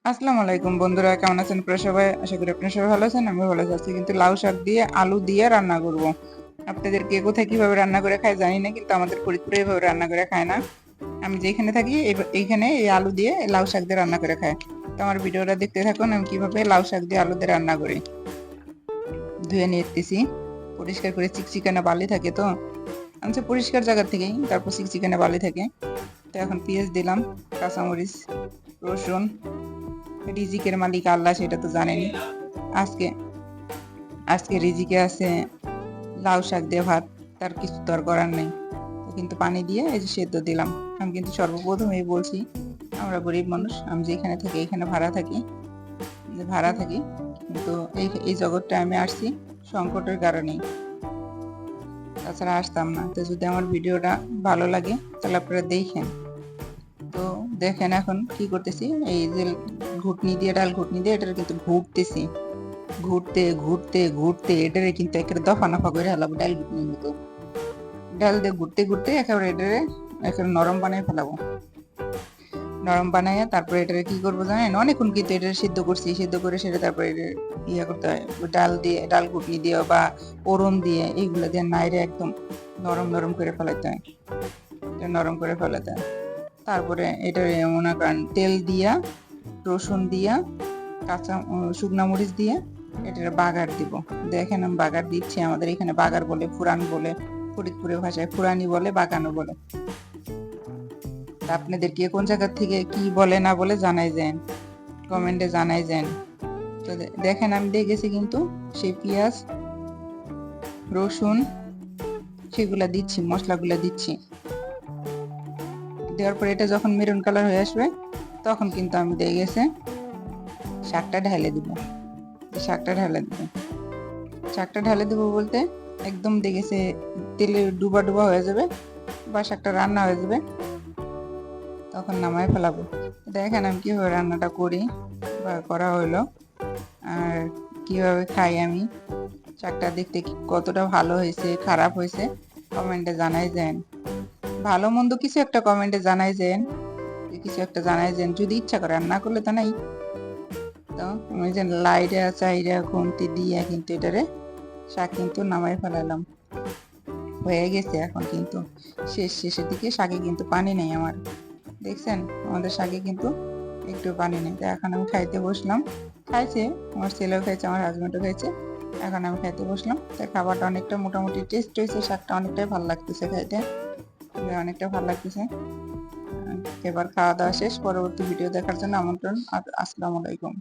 আসসালামু আলাইকুম বন্ধুরা, কেমন আছেন আপনারা সবাই? আশা করি আপনারা সবাই ভালো আছেন। আমি ভালো আছি। কিন্তু লাউ শাক দিয়ে আলু দিয়ে রান্না করব। আপনাদের কে কোথায় কিভাবে রান্না করে খায় জানি না, কিন্তু আমাদের ফরিদপুরে এভাবে রান্না করে খায় না। আমি যেখানে থাকি এইখানে এই আলু দিয়ে লাউ শাক দিয়ে রান্না করে খায়। তো আমার ভিডিওটা দেখতে থাকুন, আমি কিভাবে লাউ শাক দিয়ে আলু দিয়ে রান্না করি। ধুয়ে নিতেছি, পরিষ্কার করে, চিকচিকানা বালি থাকে তো আনছে পরিষ্কার জায়গা থেকেই, তারপর চিকচিকানা বালি থাকে। তো এখন পেঁয়াজ দিলাম, কাঁচামরিচ, রসুন। রিজিকের মালিক আল্লাহ, সেটা তো জানেনি। আজকে আজকে রিজিকে আছে লাউ শাক দিয়ে ভাত, তার কিছু তো আর করার নেই। কিন্তু পানি দিয়ে এই যে সেদ্ধ দিলাম। আমি কিন্তু সর্বপ্রথমেই বলছি, আমরা গরিব মানুষ, আমি যেখানে থাকি এখানে ভাড়া থাকি, কিন্তু এই জগৎটা আমি আসছি সংকটের কারণেই, তাছাড়া আসতাম না। তো যদি আমার ভিডিওটা ভালো লাগে তাহলে আপনারা দেখেন। তো দেখেন এখন কি করতেছি, এই যে ডাল ঘুটনি দিয়ে এটা কিন্তু ঘুরতেছি, ঘুরতে ঘুরতে ঘুরতে এটারে কিন্তু একেবারে দফা নফা করে হেলাবো, ডাল ঘুটনির মতো। ডাল দিয়ে ঘুরতে ঘুরতে একেবারে এটারে একেবারে নরম বানিয়ে ফেলাবো। নরম বানাইয়া তারপরে এটারে কি করবো জানেন? অনেকক্ষণ কিন্তু এটা সিদ্ধ করছি, সিদ্ধ করে সেটা তারপরে ইয়া করতে হয়, ডাল ঘুটনি দিয়ে বা ওরম দিয়ে, এইগুলো দিয়ে নাইরে একদম নরম নরম করে ফেলাইতে হয়, নরম করে ফেলাতে হয়। তারপরে এটার মনে করেন তেল দিয়া, রসুন দিয়া, শুকনা মরিচ দিয়ে এটার বাগার দিব। দেখেন আমি বাগার দিচ্ছি। আমাদের এখানে বাগার বলে, ফুরান বলে, ফরিদপুরের ভাষায় ফুরানি বলে, বাগানো বলে। আপনাদের কে কোন জায়গা থেকে কি বলে না বলে জানাই যান, কমেন্টে জানাই যান। তো দেখেন আমি দিয়ে গেছি কিন্তু সেই পেঁয়াজ, রসুন সেগুলা দিচ্ছি, মশলাগুলা দিচ্ছি। দেওয়ার পর এটা যখন মেরুন কালার হয়ে আসবে তখন কিন্তু আমি দিয়ে গেছে শাকটা ঢেলে দিব। শাকটা ঢেলে দিব, শাকটা ঢেলে দিব বলতে একদম দেখেছে তেলে ডুবা ডুবা হয়ে যাবে বা শাকটা রান্না হয়ে যাবে, তখন নামায় ফেলাবো। দেখেন আমি কিভাবে রান্নাটা করি বা করা হইলো, আর কিভাবে খাই আমি। শাকটা দেখতে কতটা ভালো হয়েছে খারাপ হয়েছে কমেন্টে জানাই যান। ভালো মন্দ কিছু একটা কমেন্টে জানাই যান, কিছু একটা জানাই যান যদি ইচ্ছা করে, আর না করলে তো নাই। তো আমি যে লাইটা চাইরা খুন্তি দিয়ে কিন্তু এটারে শাক কিন্তু নামাই ফেলালাম, হয়ে গেছে। এখন কিন্তু শেষের দিকে শাকে কিন্তু পানি নেই আমার, দেখছেন? আমাদের শাকে কিন্তু একটু পানি নেই। তো এখন আমি খাইতে বসলাম। খাইছে, আমার ছেলেও খাইছে, আমার হাজবেন্ডও খাইছে। এখন আমি খাইতে বসলাম। তাই খাবারটা অনেকটা মোটামুটি টেস্ট হয়েছে, শাকটা অনেকটাই ভালো লাগতেছে খাইতে, অনেকটা ভালো লাগতেছে। এবার খাওয়া দাওয়া শেষ, পরবর্তী ভিডিও দেখার জন্য আমন্ত্রণ। আসসালামু আলাইকুম।